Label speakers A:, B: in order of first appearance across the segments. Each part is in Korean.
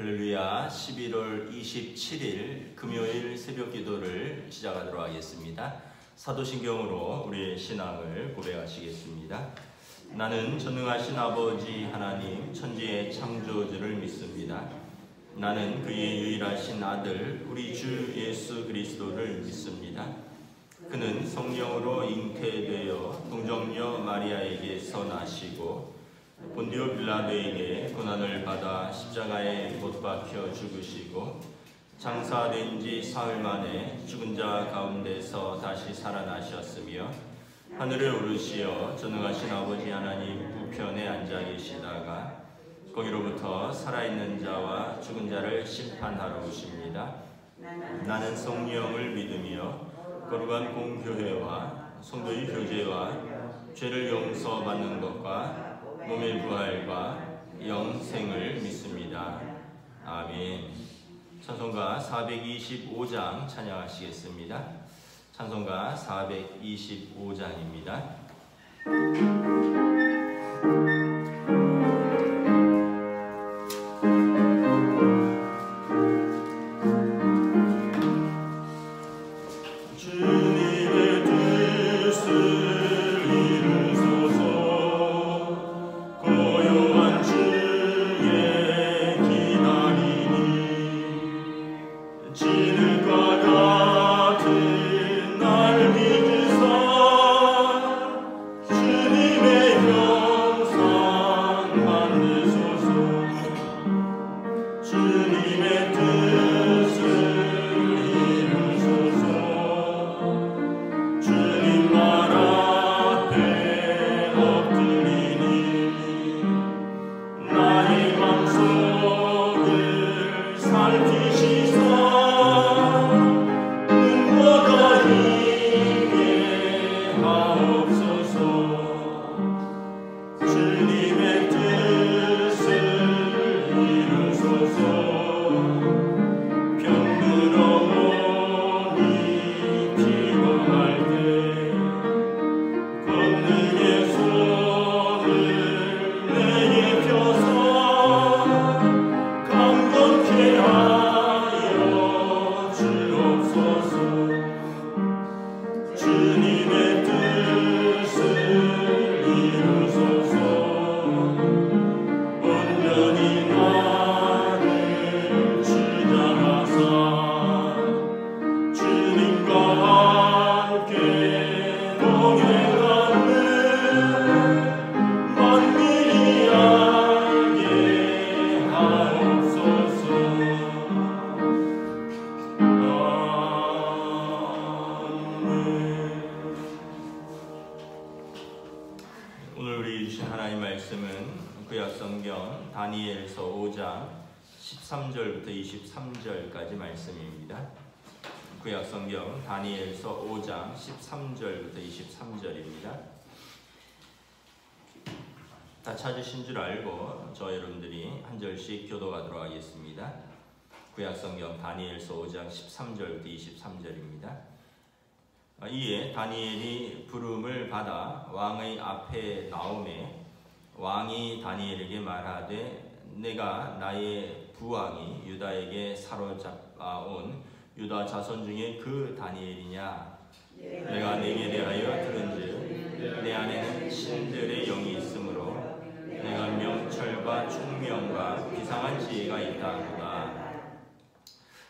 A: 할렐루야. 11월 27일 금요일 새벽 기도를 시작하도록 하겠습니다. 사도신경으로 우리의 신앙을 고백하시겠습니다. 나는 전능하신 아버지 하나님 천지의 창조주를 믿습니다. 나는 그의 유일하신 아들 우리 주 예수 그리스도를 믿습니다. 그는 성령으로 잉태되어 동정녀 마리아에게서 나시고 본디오 빌라도에게 고난을 받아 십자가에 못 박혀 죽으시고 장사된 지 사흘 만에 죽은 자 가운데서 다시 살아나셨으며 하늘에 오르시어 전능하신 아버지 하나님 우편에 앉아 계시다가 거기로부터 살아있는 자와 죽은 자를 심판하러 오십니다. 나는 성령을 믿으며 거룩한 공교회와 성도의 교제와 죄를 용서받는 것과 몸의 부활과 영생을 믿습니다. 아멘. 찬송가 425장 찬양하시겠습니다. 찬송가 425장입니다. 구약성경 다니엘서 5장 13절부터 23절까지 말씀입니다. 구약성경 다니엘서 5장 13절부터 23절입니다. 다 찾으신 줄 알고 저 여러분들이 한 절씩 교도하도록 하겠습니다. 구약성경 다니엘서 5장 13절부터 23절입니다. 이에 다니엘이 부름을 받아 왕의 앞에 나오매 왕이 다니엘에게 말하되 내가 나의 부왕이 유다에게 사로잡아온 유다 자손 중에 그 다니엘이냐? 내가 내게 대하여 들은즉 내 안에는 신들의 영이 있으므로 내가 명철과 총명과 비상한 지혜가 있다하도다.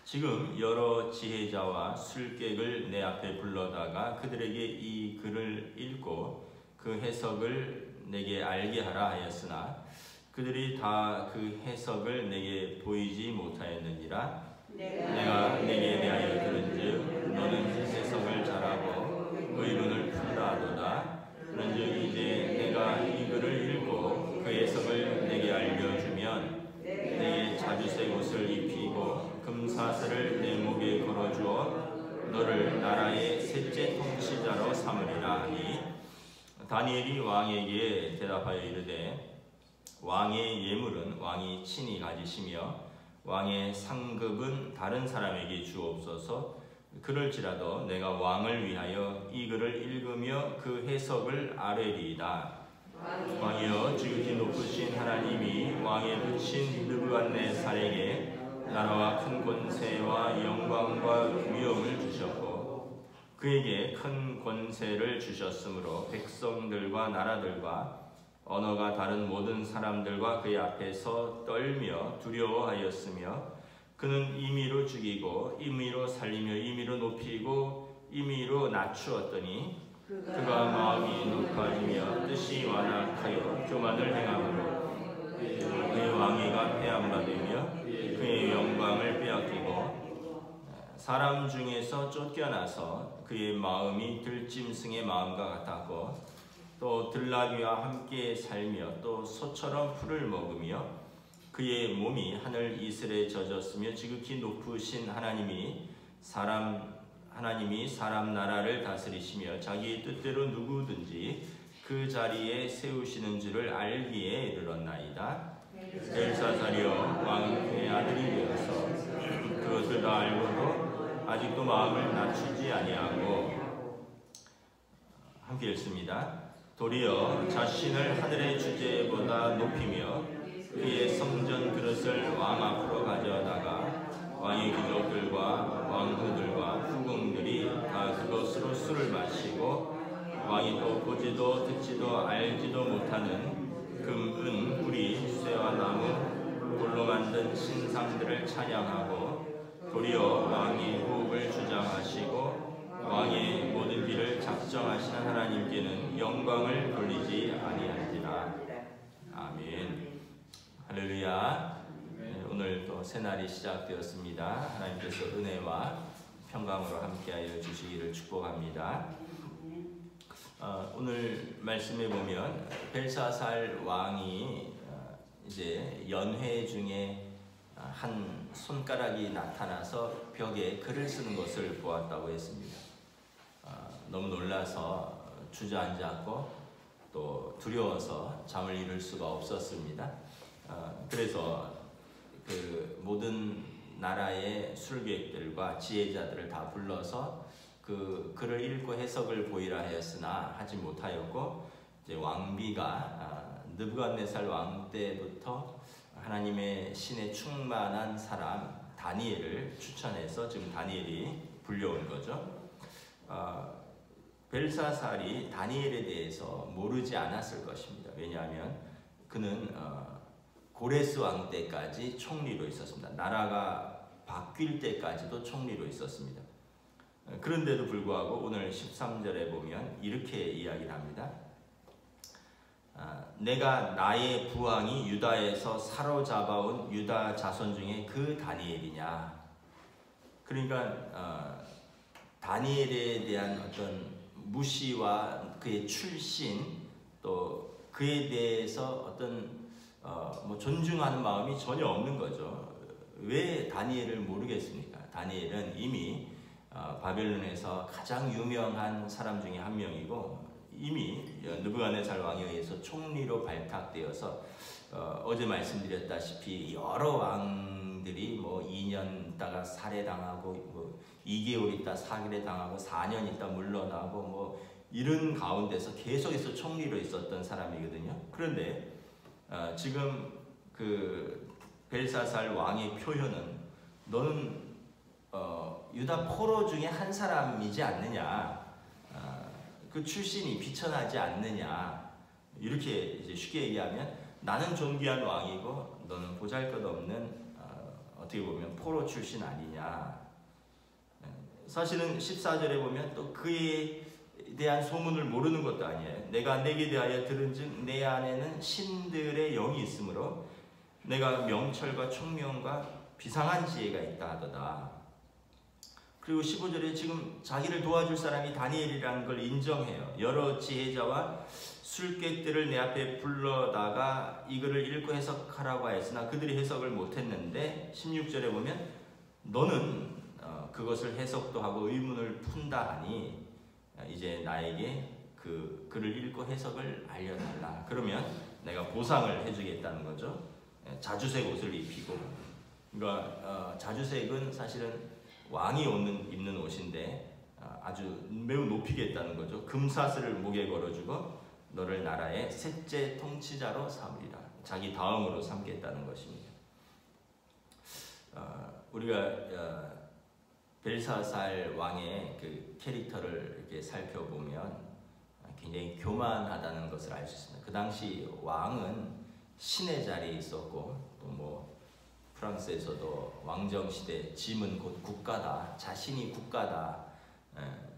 A: 지금 여러 지혜자와 술객을 내 앞에 불러다가 그들에게 이 글을 읽고 그 해석을 내게 알게 하라 하였으나 그들이 다 그 해석을 내게 보이지 못하였느니라. 내가 내게 대하여 들은즉 너는 해석을 잘하고 의론을 푼다 하도다. 그런즉 이제 내가 이 글을 읽고 그 해석을 내게 알려주면 내게 자주색 옷을 입히고 금사슬을 내 목에 걸어주어 너를 나라의 셋째 통치자로 삼으리라 하니 다니엘이 왕에게 대답하여 이르되 왕의 예물은 왕이 친히 가지시며 왕의 상급은 다른 사람에게 주옵소서. 그럴지라도 내가 왕을 위하여 이 글을 읽으며 그 해석을 아뢰리이다. 왕이여 지극히 높으신 하나님이 왕에 붙인 느부갓네살에게 나라와 큰 권세와 영광과 위엄을 주셨고 그에게 큰 권세를 주셨으므로 백성들과 나라들과 언어가 다른 모든 사람들과 그의 앞에서 떨며 두려워하였으며 그는 임의로 죽이고 임의로 살리며 임의로 높이고 임의로 낮추었더니 그가 마음이 높아지며 뜻이 완악하여 교만을 행함으로 그의 왕위가 폐함받으며 그의 영광을 빼앗기고 사람 중에서 쫓겨나서 그의 마음이 들짐승의 마음과 같았고 또 들나귀와 함께 살며 또 소처럼 풀을 먹으며 그의 몸이 하늘 이슬에 젖었으며 지극히 높으신 하나님이 사람 나라를 다스리시며 자기 뜻대로 누구든지 그 자리에 세우시는 줄을 알기에 이르렀나이다. 벨사살이여 왕은 그의 아들이 되어서 그것을 다 알고도 아직도 마음을 낮추지 아니하고 함께 읽습니다. 도리어 자신을 하늘의 주제보다 높이며 그의 성전 그릇을 왕 앞으로 가져다가 왕의 귀족들과 왕후들과 후궁들이 다 그것으로 술을 마시고 왕이 또 보지도 듣지도 알지도 못하는 금, 은, 구리, 쇠와 나무, 돌로 만든 신상들을 찬양하고 도리어 왕의 호흡을 주장하시고 왕의 모든 길을 작정하시는 하나님께는 영광을 돌리지 아니할지라. 아멘. 할렐루야. 오늘 또 새날이 시작되었습니다. 하나님께서 은혜와 평강으로 함께하여 주시기를 축복합니다. 오늘 말씀에 보면 벨사살 왕이 이제 연회 중에 한 손가락이 나타나서 벽에 글을 쓰는 것을 보았다고 했습니다. 너무 놀라서 주저앉았고 또 두려워서 잠을 이룰 수가 없었습니다. 그래서 그 모든 나라의 술객들과 지혜자들을 다 불러서 그 글을 읽고 해석을 보이라 하였으나 하지 못하였고 이제 왕비가 느부갓네살 왕 때부터 하나님의 신에 충만한 사람 다니엘을 추천해서 지금 다니엘이 불려온 거죠. 벨사살이 다니엘에 대해서 모르지 않았을 것입니다. 왜냐하면 그는 고레스 왕 때까지 총리로 있었습니다. 나라가 바뀔 때까지도 총리로 있었습니다. 그런데도 불구하고 오늘 13절에 보면 이렇게 이야기를 합니다. 내가 나의 부왕이 유다에서 사로잡아온 유다 자손 중에 그 다니엘이냐. 그러니까 다니엘에 대한 어떤 무시와 그의 출신 또 그에 대해서 어떤 뭐 존중하는 마음이 전혀 없는 거죠. 왜 다니엘을 모르겠습니까? 다니엘은 이미 바벨론에서 가장 유명한 사람 중에 한 명이고 이미 느부갓네살 왕에 의해서 총리로 발탁되어서 어제 말씀드렸다시피 여러 왕들이 뭐 2년 있다가 살해당하고 뭐 2개월 있다 사기당하고 4년 있다 물러나고 뭐 이런 가운데서 계속해서 총리로 있었던 사람이거든요. 그런데 지금 그 벨사살 왕의 표현은 너는 유다 포로 중에 한 사람이지 않느냐, 그 출신이 비천하지 않느냐, 이렇게 이제 쉽게 얘기하면 나는 존귀한 왕이고 너는 보잘것없는 어떻게 보면 포로 출신 아니냐. 사실은 14절에 보면 또 그에 대한 소문을 모르는 것도 아니에요. 내가 내게 대하여 들은즉 내 안에는 신들의 영이 있으므로 내가 명철과 총명과 비상한 지혜가 있다 하도다. 그리고 15절에 지금 자기를 도와줄 사람이 다니엘이라는 걸 인정해요. 여러 지혜자와 술객들을 내 앞에 불러다가 이거를 읽고 해석하라고 하였으나 그들이 해석을 못했는데 16절에 보면 너는 그것을 해석도 하고 의문을 푼다 하니 이제 나에게 그 글을 읽고 해석을 알려달라. 그러면 내가 보상을 해주겠다는 거죠. 자주색 옷을 입히고, 그러니까 자주색은 사실은 왕이 입는 옷인데 아주 매우 높이겠다는 거죠. 금사슬을 목에 걸어주고 너를 나라의 셋째 통치자로 삼으리라. 자기 다음으로 삼겠다는 것입니다. 우리가 벨사살 왕의 그 캐릭터를 이렇게 살펴보면 굉장히 교만하다는 것을 알 수 있습니다. 그 당시 왕은 신의 자리에 있었고, 또 뭐 프랑스에서도 왕정 시대 짐은 곧 국가다, 자신이 국가다,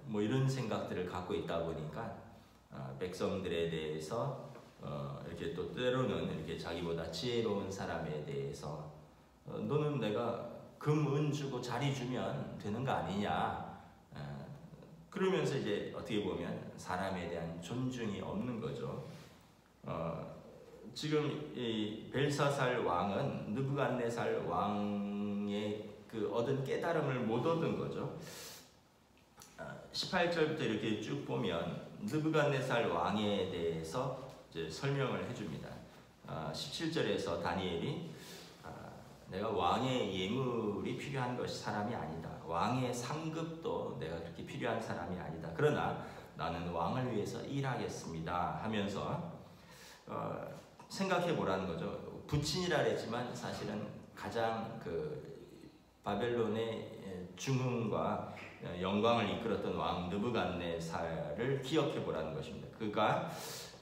A: 뭐 이런 생각들을 갖고 있다 보니까 백성들에 대해서 이렇게 또 때로는 이렇게 자기보다 지혜로운 사람에 대해서 너는 내가 금, 은 주고 자리 주면 되는 거 아니냐, 그러면서 이제 어떻게 보면 사람에 대한 존중이 없는 거죠. 지금 이 벨사살 왕은 느부갓네살 왕의 그 얻은 깨달음을 못 얻은 거죠. 18절부터 이렇게 쭉 보면 느부갓네살 왕에 대해서 이제 설명을 해줍니다. 17절에서 다니엘이 내가 왕의 예물이 필요한 것이 사람이 아니다. 왕의 상급도 내가 그렇게 필요한 사람이 아니다. 그러나 나는 왕을 위해서 일하겠습니다 하면서 생각해 보라는 거죠. 부친이라 그랬지만 사실은 가장 그 바벨론의 중흥과 영광을 이끌었던 왕 느부갓네살을 기억해 보라는 것입니다. 그가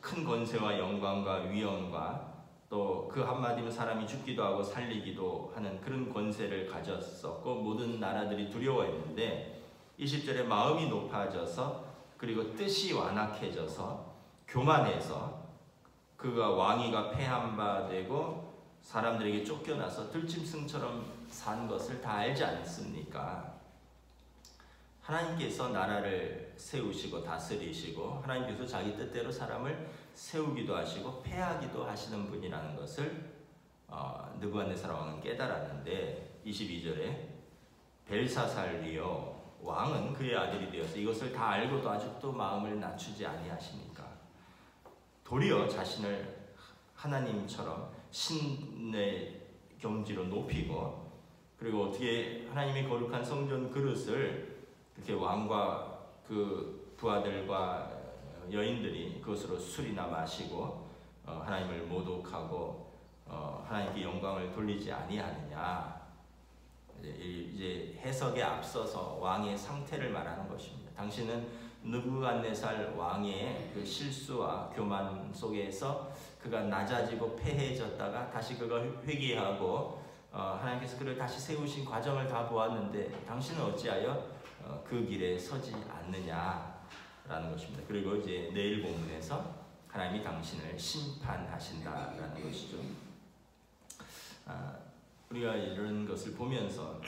A: 큰 권세와 영광과 위엄과 또 그 한마디면 사람이 죽기도 하고 살리기도 하는 그런 권세를 가졌었고 모든 나라들이 두려워했는데 20절에 마음이 높아져서 그리고 뜻이 완악해져서 교만해서 그가 왕위가 패한 바 되고 사람들에게 쫓겨나서 들짐승처럼 산 것을 다 알지 않습니까? 하나님께서 나라를 세우시고 다스리시고 하나님께서 자기 뜻대로 사람을 세우기도 하시고 패하기도 하시는 분이라는 것을 느부갓네살 왕은 깨달았는데 22절에 벨사살이여 왕은 그의 아들이 되어서 이것을 다 알고도 아직도 마음을 낮추지 아니하십니까? 도리어 자신을 하나님처럼 신의 경지로 높이고 그리고 어떻게 하나님의 거룩한 성전 그릇을 이렇게 왕과 그 부하들과 여인들이 그것으로 술이나 마시고 하나님을 모독하고 하나님께 영광을 돌리지 아니하느냐. 이제 해석에 앞서서 왕의 상태를 말하는 것입니다. 당신은 느부갓네살 왕의 그 실수와 교만 속에서 그가 낮아지고 패해졌다가 다시 그가 회개하고 하나님께서 그를 다시 세우신 과정을 다 보았는데 당신은 어찌하여 그 길에 서지 않느냐라는 것입니다. 그리고 이제 내일 본문에서 하나님이 당신을 심판하신다라는 것이죠. 우리가 이런 것을 보면서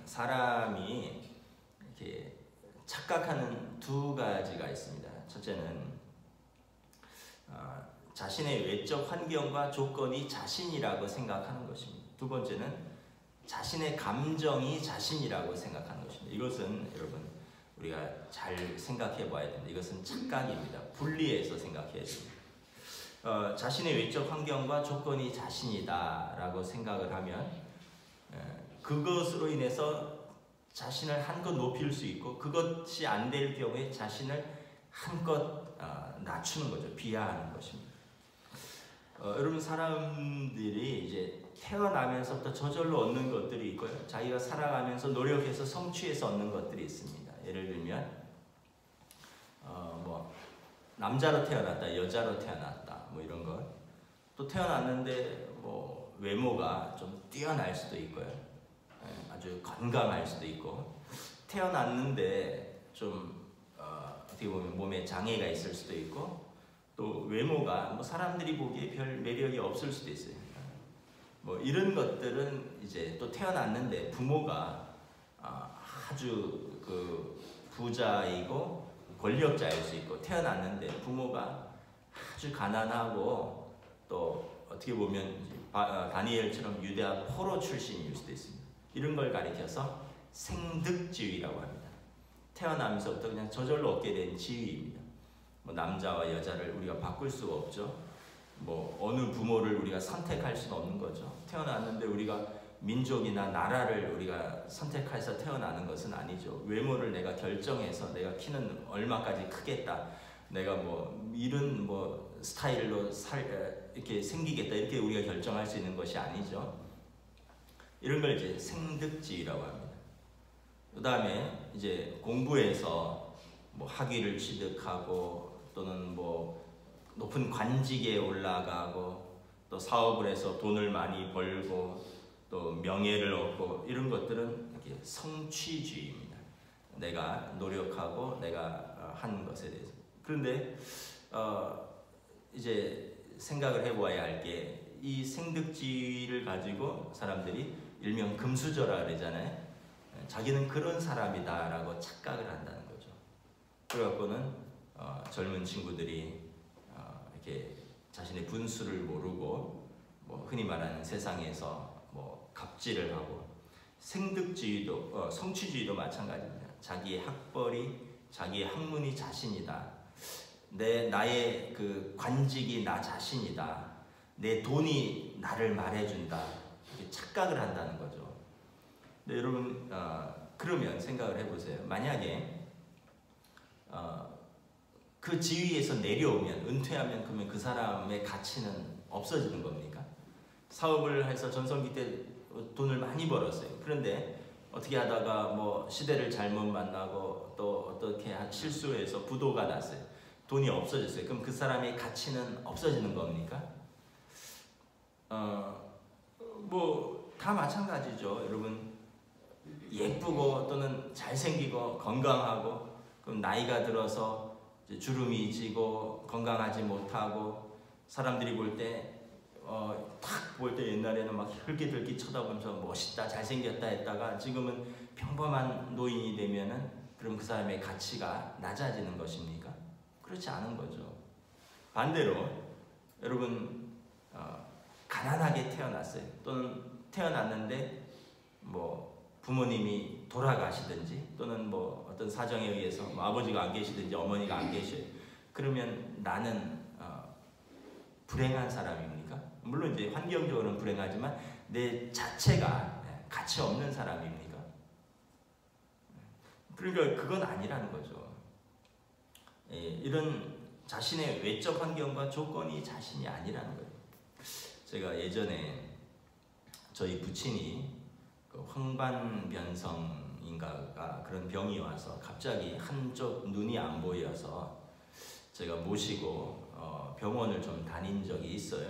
A: 사람이 이렇게 착각하는 두 가지가 있습니다. 첫째는 자신의 외적 환경과 조건이 자신이라고 생각하는 것입니다. 두 번째는 자신의 감정이 자신이라고 생각하는 것입니다. 이것은 여러분 우리가 잘 생각해 봐야 됩니다. 이것은 착각입니다. 분리해서 생각해야 됩니다. 자신의 외적 환경과 조건이 자신이다라고 생각을 하면 그것으로 인해서 자신을 한껏 높일 수 있고 그것이 안 될 경우에 자신을 한껏 낮추는 거죠. 비하하는 것입니다. 여러분 사람들이 이제 태어나면서부터 저절로 얻는 것들이 있고요. 자기가 살아가면서 노력해서 성취해서 얻는 것들이 있습니다. 예를 들면 뭐 남자로 태어났다, 여자로 태어났다, 뭐 이런 것. 또 태어났는데 뭐 외모가 좀 뛰어날 수도 있고요. 아주 건강할 수도 있고 태어났는데 좀 어떻게 보면 몸에 장애가 있을 수도 있고 또 외모가 뭐 사람들이 보기에 별 매력이 없을 수도 있어요. 뭐 이런 것들은 이제 또 태어났는데 부모가 아주 그 부자이고 권력자일 수 있고 태어났는데 부모가 아주 가난하고 또 어떻게 보면 다니엘처럼 유대학 포로 출신일 수도 있습니다. 이런 걸 가리켜서 생득지위라고 합니다. 태어나면서부터 그냥 저절로 얻게 된 지위입니다. 뭐 남자와 여자를 우리가 바꿀 수가 없죠. 뭐 어느 부모를 우리가 선택할 수는 없는 거죠. 태어났는데 우리가 민족이나 나라를 우리가 선택해서 태어나는 것은 아니죠. 외모를 내가 결정해서 내가 키는 얼마까지 크겠다. 내가 뭐 이런 뭐 스타일로 이렇게 생기겠다 이렇게 우리가 결정할 수 있는 것이 아니죠. 이런 걸 이제 생득지위라고 합니다. 그 다음에 이제 공부해서 뭐 학위를 취득하고 또는 뭐 높은 관직에 올라가고 또 사업을 해서 돈을 많이 벌고 또 명예를 얻고 이런 것들은 이렇게 성취주의입니다. 내가 노력하고 내가 한 것에 대해서. 그런데 이제 생각을 해보아야 할 게 이 생득주의를 가지고 사람들이 일명 금수저라 그러잖아요. 자기는 그런 사람이다라고 착각을 한다는 거죠. 그래갖고는 젊은 친구들이 이렇게 자신의 분수를 모르고 뭐 흔히 말하는 세상에서 뭐 갑질을 하고 생득주의도 성취주의도 마찬가지입니다. 자기의 학벌이 자기의 학문이 자신이다. 나의 그 관직이 나 자신이다. 내 돈이 나를 말해준다. 이렇게 착각을 한다는 거죠. 근데 여러분 그러면 생각을 해보세요. 만약에 그 지위에서 내려오면 은퇴하면 그러면 그 사람의 가치는 없어지는 겁니까? 사업을 해서 전성기 때 돈을 많이 벌었어요. 그런데 어떻게 하다가 뭐 시대를 잘못 만나고 또 어떻게 실수해서 부도가 났어요. 돈이 없어졌어요. 그럼 그 사람의 가치는 없어지는 겁니까? 뭐 다 마찬가지죠. 여러분 예쁘고 또는 잘생기고 건강하고 그럼 나이가 들어서 이제 주름이 지고 건강하지 못하고 사람들이 볼 때 딱 볼 때 옛날에는 막 혈기들기 쳐다보면서 멋있다 잘생겼다 했다가 지금은 평범한 노인이 되면은 그럼 그 사람의 가치가 낮아지는 것입니까? 그렇지 않은 거죠. 반대로 여러분 가난하게 태어났어요. 또는 태어났는데 뭐 부모님이 돌아가시든지 또는 뭐 어떤 사정에 의해서 뭐 아버지가 안 계시든지 어머니가 안 계셔요. 그러면 나는 불행한 사람입니까? 물론 이제 환경적으로는 불행하지만 내 자체가 가치 없는 사람입니까? 그러니까 그건 아니라는 거죠. 이런 자신의 외적 환경과 조건이 자신이 아니라는 거예요. 제가 예전에 저희 부친이 그 황반변성인가가 그런 병이 와서 갑자기 한쪽 눈이 안 보여서 제가 모시고 병원을 좀 다닌 적이 있어요.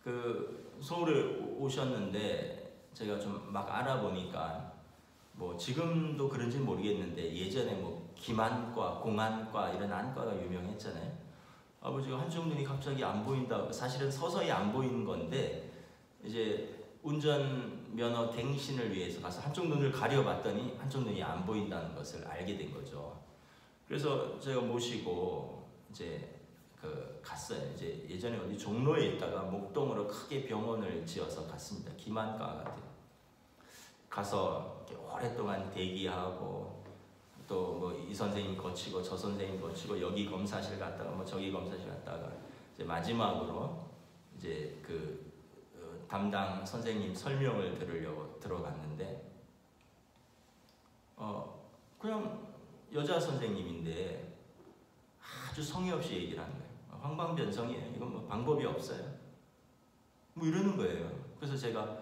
A: 그 서울에 오셨는데 제가 좀 막 알아보니까 뭐 지금도 그런지 모르겠는데 예전에 뭐 기만과 공안과 이런 안과가 유명했잖아요. 아버지가 한쪽 눈이 갑자기 안 보인다. 사실은 서서히 안 보이는 건데 이제 운전면허 갱신을 위해서 가서 한쪽 눈을 가려봤더니 한쪽 눈이 안 보인다는 것을 알게 된 거죠. 그래서 제가 모시고 이제 갔어요. 이제 예전에 어디 종로에 있다가 목동으로 크게 병원을 지어서 갔습니다. 기만과 같아요. 가서 오랫동안 대기하고 또 뭐 이 선생님 거치고 저 선생님 거치고 여기 검사실 갔다가 뭐 저기 검사실 갔다가 이제 마지막으로 이제 그 담당 선생님 설명을 들으려고 들어갔는데 그냥 여자 선생님인데 아주 성의 없이 얘기를 하는 거예요. 황방변성이에요. 이건 뭐 방법이 없어요. 뭐 이러는 거예요. 그래서 제가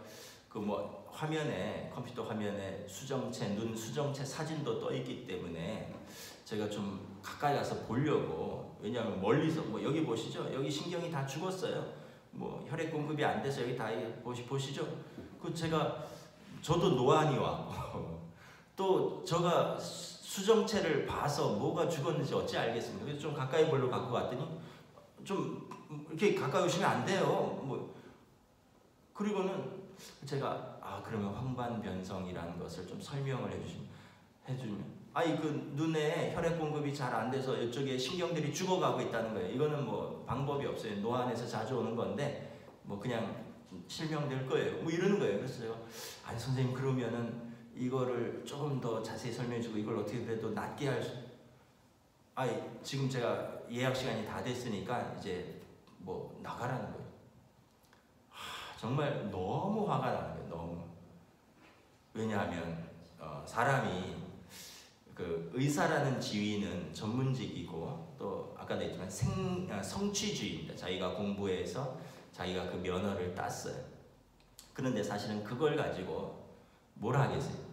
A: 그 뭐 화면에 컴퓨터 화면에 수정체 눈 수정체 사진도 떠 있기 때문에 제가 좀 가까이 가서 보려고 왜냐하면 멀리서 뭐 여기 보시죠. 여기 신경이 다 죽었어요. 뭐 혈액 공급이 안 돼서 여기 다 보시죠. 그 저도 노안이 왔고 또 제가 수정체를 봐서 뭐가 죽었는지 어찌 알겠습니까? 그래서 좀 가까이 보려고 갖고 갔더니 좀 이렇게 가까이 오시면 안 돼요. 뭐 그리고는 제가 그러면 황반변성이라는 것을 좀 설명을 해주면 그 눈에 혈액 공급이 잘 안 돼서 이쪽에 신경들이 죽어가고 있다는 거예요. 이거는 뭐 방법이 없어요. 노안에서 자주 오는 건데 뭐 그냥 실명될 거예요. 뭐 이러는 거예요. 그래서 제가 선생님 그러면은 이거를 조금 더 자세히 설명해주고 이걸 어떻게 그래도 낫게 할 수. 지금 제가 예약 시간이 다 됐으니까 이제 뭐 나가라는 거예요. 정말 너무 화가 나는 거예요. 너무. 왜냐하면 사람이 그 의사라는 지위는 전문직이고 또 아까도 했지만 성취주의입니다. 자기가 공부해서 자기가 그 면허를 땄어요. 그런데 사실은 그걸 가지고 뭘 하겠어요?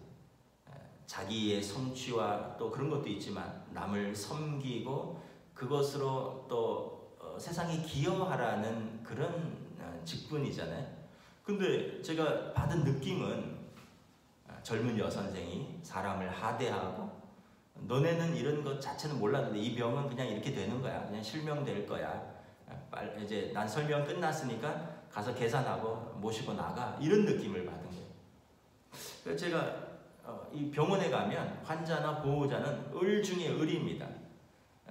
A: 자기의 성취와 또 그런 것도 있지만 남을 섬기고 그것으로 또 세상에 기여하라는 그런 직분이잖아요. 근데 제가 받은 느낌은 젊은 여선생이 사람을 하대하고 너네는 이런 것 자체는 몰랐는데 이 병은 그냥 이렇게 되는 거야. 그냥 실명될 거야. 이제 난 설명 끝났으니까 가서 계산하고 모시고 나가. 이런 느낌을 받은 거예요. 그래서 제가 이 병원에 가면 환자나 보호자는 을 중에 을입니다.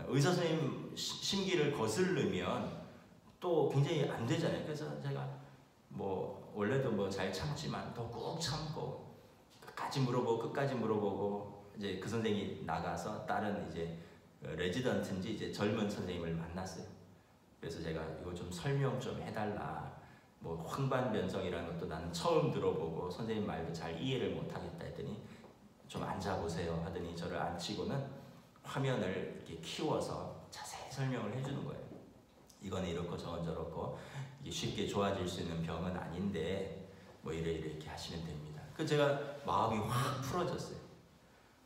A: 의사 선생님 심기를 거스르면 또 굉장히 안 되잖아요. 그래서 제가 뭐 원래도 뭐 잘 참지만 더 꾹 참고 끝까지 물어보고 이제 그 선생님이 나가서 다른 이제 레지던트인지 이제 젊은 선생님을 만났어요. 그래서 제가 이거 좀 설명 좀 해달라. 뭐 황반변성이라는 것도 나는 처음 들어보고 선생님 말도 잘 이해를 못하겠다 했더니 좀 앉아보세요 하더니 저를 앉히고는 화면을 이렇게 키워서 자세히 설명을 해주는 거예요. 이거는 이렇고 저건 저렇고 이게 쉽게 좋아질 수 있는 병은 아닌데 뭐 이렇게 하시면 됩니다. 그래서 제가 마음이 확 풀어졌어요.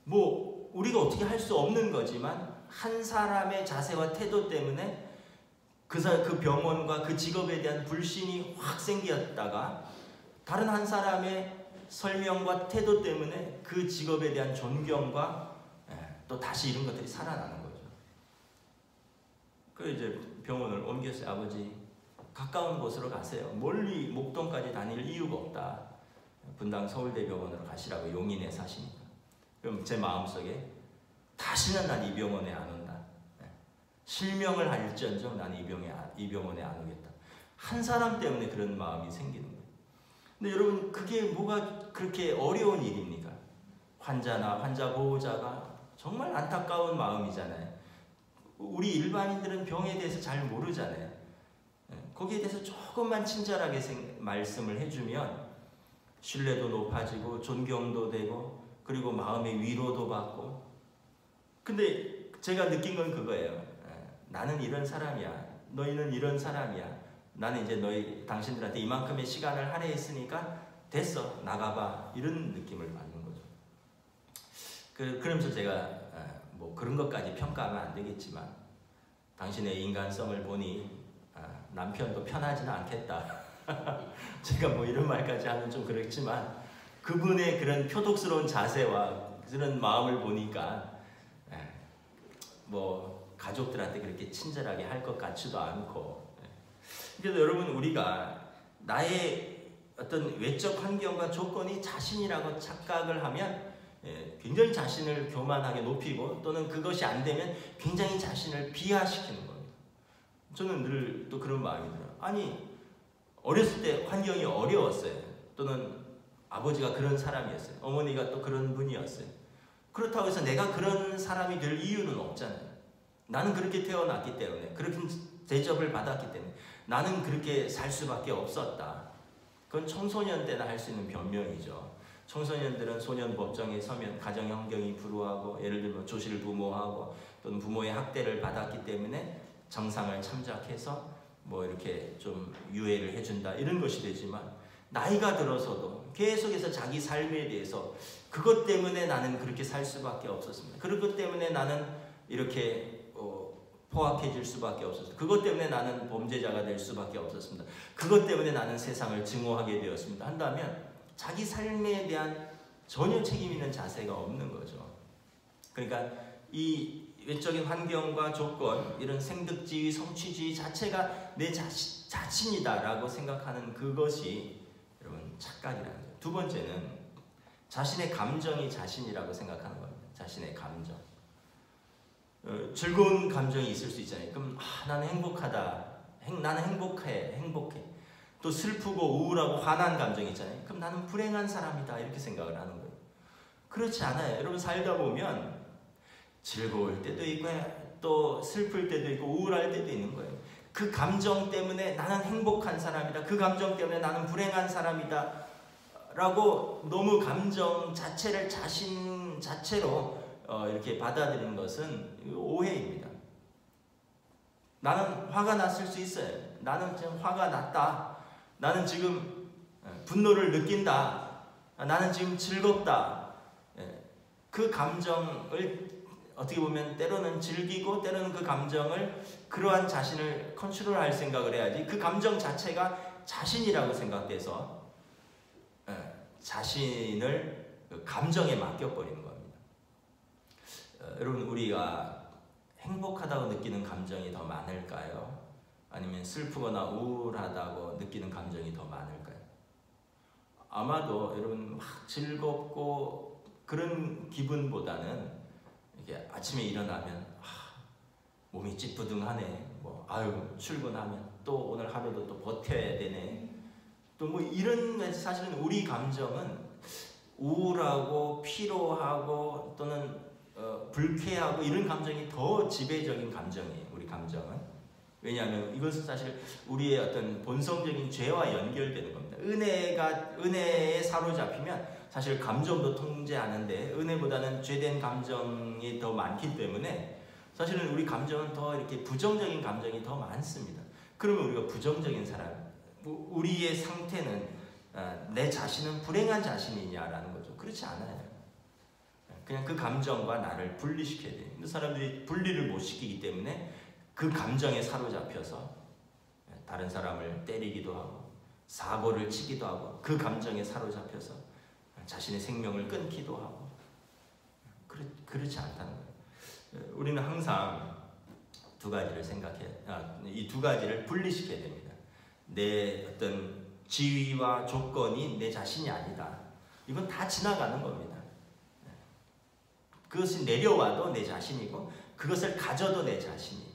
A: 뭐 우리가 어떻게 할 수 없는 거지만 한 사람의 자세와 태도 때문에 그 병원과 그 직업에 대한 불신이 확 생겼다가 다른 한 사람의 설명과 태도 때문에 그 직업에 대한 존경과 또 다시 이런 것들이 살아나는 거죠. 그 이제 병원을 옮겼어요. 아버지 가까운 곳으로 가세요. 멀리 목동까지 다닐 이유가 없다. 분당 서울대병원으로 가시라고 용인에 사시니까. 그럼 제 마음속에 다시는 난 이 병원에 안 온다. 실명을 할지언정 난 이 병원에 안 오겠다. 한 사람 때문에 그런 마음이 생기는 거예요. 근데 여러분 그게 뭐가 그렇게 어려운 일입니까? 환자나 환자 보호자가 정말 안타까운 마음이잖아요. 우리 일반인들은 병에 대해서 잘 모르잖아요. 거기에 대해서 조금만 친절하게 말씀을 해주면 신뢰도 높아지고 존경도 되고 그리고 마음의 위로도 받고. 근데 제가 느낀 건 그거예요. 나는 이런 사람이야. 너희는 이런 사람이야. 나는 이제 당신들한테 이만큼의 시간을 할애했으니까 됐어. 나가봐. 이런 느낌을 받는 거죠. 그러면서 제가 뭐 그런 것까지 평가하면 안 되겠지만 당신의 인간성을 보니 남편도 편하지는 않겠다. 제가 뭐 이런 말까지 하면 좀 그렇지만 그분의 그런 표독스러운 자세와 그런 마음을 보니까 뭐 가족들한테 그렇게 친절하게 할 것 같지도 않고. 그래서 여러분 우리가 나의 어떤 외적 환경과 조건이 자신이라고 착각을 하면 굉장히 자신을 교만하게 높이고 또는 그것이 안 되면 굉장히 자신을 비하시키는 겁니다. 저는 늘 또 그런 마음이 들어요. 아니 어렸을 때 환경이 어려웠어요. 또는 아버지가 그런 사람이었어요. 어머니가 또 그런 분이었어요. 그렇다고 해서 내가 그런 사람이 될 이유는 없잖아요. 나는 그렇게 태어났기 때문에 그렇게 대접을 받았기 때문에 나는 그렇게 살 수밖에 없었다. 그건 청소년 때나 할 수 있는 변명이죠. 청소년들은 소년 법정에 서면 가정 환경이 불우하고 예를 들면 조실 부모하고 또는 부모의 학대를 받았기 때문에 정상을 참작해서 뭐 이렇게 좀 유예를 해준다 이런 것이 되지만 나이가 들어서도 계속해서 자기 삶에 대해서 그것 때문에 나는 그렇게 살 수밖에 없었습니다. 그것 때문에 나는 이렇게 포악해질 수밖에 없었습니다. 그것 때문에 나는 범죄자가 될 수밖에 없었습니다. 그것 때문에 나는 세상을 증오하게 되었습니다. 한다면 자기 삶에 대한 전혀 책임 있는 자세가 없는 거죠. 그러니까 이 외적인 환경과 조건, 이런 생득주의, 성취주의 자체가 내 자신이다라고 생각하는 그것이 여러분 착각이라는 거예요. 두 번째는 자신의 감정이 자신이라고 생각하는 겁니다. 자신의 감정. 즐거운 감정이 있을 수 있잖아요. 그럼 나는 행복하다. 나는 행복해. 또 슬프고 우울하고 화난 감정이 있잖아요. 그럼 나는 불행한 사람이다. 이렇게 생각을 하는 거예요. 그렇지 않아요. 여러분 살다 보면 즐거울 때도 있고 또 슬플 때도 있고 우울할 때도 있는 거예요. 그 감정 때문에 나는 행복한 사람이다. 그 감정 때문에 나는 불행한 사람이다. 라고 너무 감정 자체를 자신 자체로 이렇게 받아들이는 것은 오해입니다. 나는 화가 났을 수 있어요. 나는 지금 화가 났다. 나는 지금 분노를 느낀다. 나는 지금 즐겁다. 그 감정을 어떻게 보면 때로는 즐기고 때로는 그 감정을 그러한 자신을 컨트롤할 생각을 해야지 그 감정 자체가 자신이라고 생각돼서 자신을 감정에 맡겨버리는 겁니다. 여러분 우리가 행복하다고 느끼는 감정이 더 많을까요? 아니면 슬프거나 우울하다고 느끼는 감정이 더 많을까요? 아마도 여러분 막 즐겁고 그런 기분보다는 이렇게 아침에 일어나면 몸이 찌뿌둥하네. 뭐 아유 출근하면 또 오늘 하루도 또 버텨야 되네. 또 뭐 이런 사실은 우리 감정은 우울하고 피로하고 또는 불쾌하고 이런 감정이 더 지배적인 감정이에요. 우리 감정은. 왜냐하면 이것은 사실 우리의 어떤 본성적인 죄와 연결되는 겁니다. 은혜에 사로잡히면 사실 감정도 통제하는데 은혜보다는 죄된 감정이 더 많기 때문에 사실은 우리 감정은 더 이렇게 부정적인 감정이 더 많습니다. 그러면 우리가 부정적인 사람, 우리의 상태는 내 자신은 불행한 자신이냐라는 거죠. 그렇지 않아요. 그냥 그 감정과 나를 분리시켜야 돼요. 근데 사람들이 분리를 못 시키기 때문에 그 감정에 사로잡혀서 다른 사람을 때리기도 하고 사고를 치기도 하고 그 감정에 사로잡혀서 자신의 생명을 끊기도 하고 그렇지 않다는 거예요. 우리는 항상 두 가지를 이 두 가지를 분리시켜야 됩니다. 내 어떤 지위와 조건이 내 자신이 아니다. 이건 다 지나가는 겁니다. 그것이 내려와도 내 자신이고 그것을 가져도 내 자신이.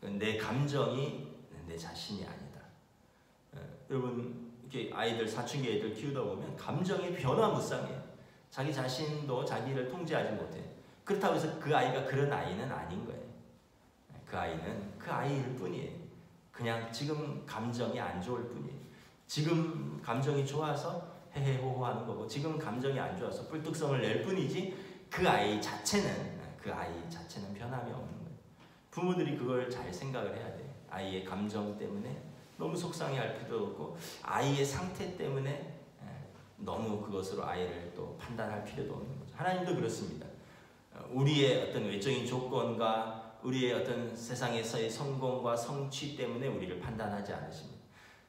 A: 내 감정이 내 자신이 아니다. 여러분 이렇게 아이들 사춘기 애들 키우다 보면 감정이 변화무쌍해요. 자기 자신도 자기를 통제하지 못해. 그렇다고 해서 그 아이가 그런 아이는 아닌 거예요. 그 아이는 그 아이일 뿐이에요. 그냥 지금 감정이 안 좋을 뿐이에요. 지금 감정이 좋아서 헤헤호호 하는 거고 지금 감정이 안 좋아서 뿔뚝성을 낼 뿐이지 그 아이 자체는 변함이 없는 거예요. 부모들이 그걸 잘 생각을 해야 돼요. 아이의 감정 때문에 너무 속상해할 필요도 없고 아이의 상태 때문에 너무 그것으로 아이를 또 판단할 필요도 없는 거죠. 하나님도 그렇습니다. 우리의 어떤 외적인 조건과 우리의 어떤 세상에서의 성공과 성취 때문에 우리를 판단하지 않으십니다.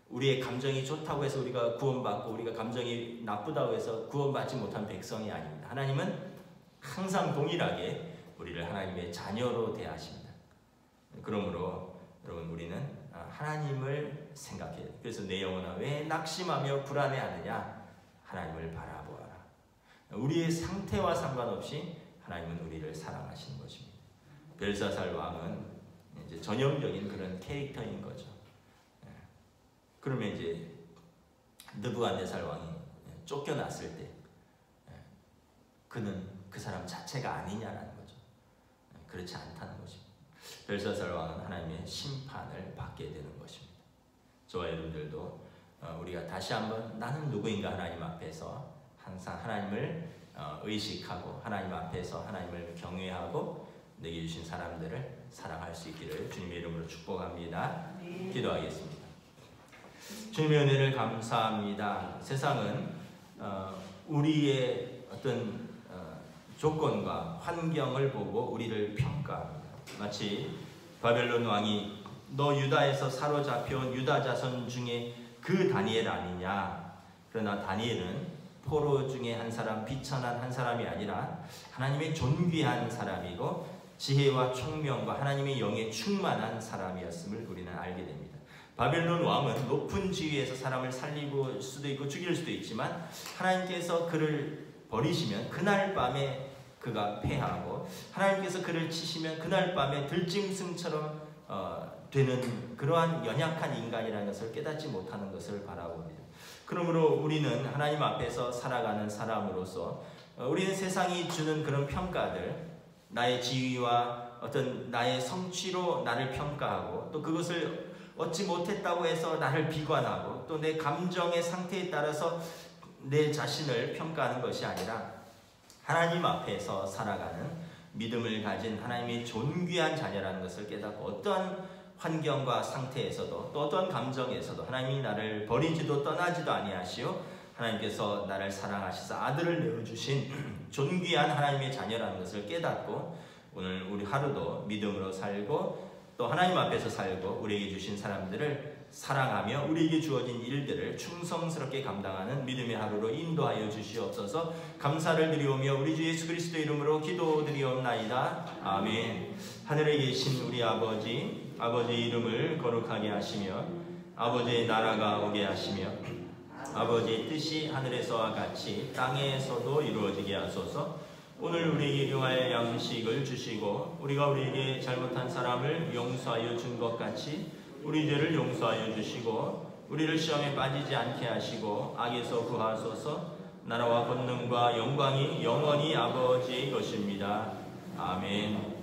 A: 우리의 감정이 좋다고 해서 우리가 구원받고 우리가 감정이 나쁘다고 해서 구원받지 못한 백성이 아닙니다. 하나님은 항상 동일하게 우리를 하나님의 자녀로 대하십니다. 그러므로 여러분 우리는 하나님을 생각해야 돼요. 그래서 내 영혼아 왜 낙심하며 불안해하느냐? 하나님을 바라보아라. 우리의 상태와 상관없이 하나님은 우리를 사랑하시는 것입니다. 벨사살 왕은 이제 전형적인 그런 캐릭터인 거죠. 그러면 이제 느부갓네살 왕이 쫓겨났을 때 그는 그 사람 자체가 아니냐라는 거죠. 그렇지 않다는 것입니다. 벨사살 왕은 하나님의 심판을 받게 되는 것입니다. 저와 여러분들도 우리가 다시 한번 나는 누구인가 하나님 앞에서 항상 하나님을 의식하고 하나님 앞에서 하나님을 경외하고 내게 주신 사람들을 사랑할 수 있기를 주님의 이름으로 축복합니다. 기도하겠습니다. 주님의 은혜를 감사합니다. 세상은 우리의 어떤 조건과 환경을 보고 우리를 평가합니다. 마치 바벨론 왕이 너 유다에서 사로잡혀온 유다 자손 중에 그 다니엘 아니냐? 그러나 다니엘은 포로 중에 한 사람, 비천한 한 사람이 아니라 하나님의 존귀한 사람이고 지혜와 총명과 하나님의 영에 충만한 사람이었음을 우리는 알게 됩니다. 바벨론 왕은 높은 지위에서 사람을 살릴 수도 있고 죽일 수도 있지만 하나님께서 그를 버리시면 그날 밤에 그가 패하고 하나님께서 그를 치시면 그날 밤에 들짐승처럼 되는 그러한 연약한 인간이라는 것을 깨닫지 못하는 것을 바라봅니다. 그러므로 우리는 하나님 앞에서 살아가는 사람으로서 우리는 세상이 주는 그런 평가들, 나의 지위와 어떤 나의 성취로 나를 평가하고 또 그것을 얻지 못했다고 해서 나를 비관하고 또 내 감정의 상태에 따라서 내 자신을 평가하는 것이 아니라 하나님 앞에서 살아가는 믿음을 가진 하나님의 존귀한 자녀라는 것을 깨닫고 어떠한 환경과 상태에서도 또 어떤 감정에서도 하나님이 나를 버리지도 떠나지도 아니하시오 하나님께서 나를 사랑하시사 아들을 내어주신 존귀한 하나님의 자녀라는 것을 깨닫고 오늘 우리 하루도 믿음으로 살고 또 하나님 앞에서 살고 우리에게 주신 사람들을 사랑하며 우리에게 주어진 일들을 충성스럽게 감당하는 믿음의 하루로 인도하여 주시옵소서. 감사를 드리오며 우리 주 예수 그리스도 이름으로 기도드리옵나이다. 아멘. 하늘에 계신 우리 아버지, 아버지의 이름을 거룩하게 하시며 아버지의 나라가 오게 하시며 아버지의 뜻이 하늘에서와 같이 땅에서도 이루어지게 하소서. 오늘 우리에게 일용할 양식을 주시고 우리가 우리에게 잘못한 사람을 용서하여 준 것 같이 우리 죄를 용서하여 주시고 우리를 시험에 빠지지 않게 하시고 악에서 구하소서. 나라와 권능과 영광이 영원히 아버지의 것입니다. 아멘.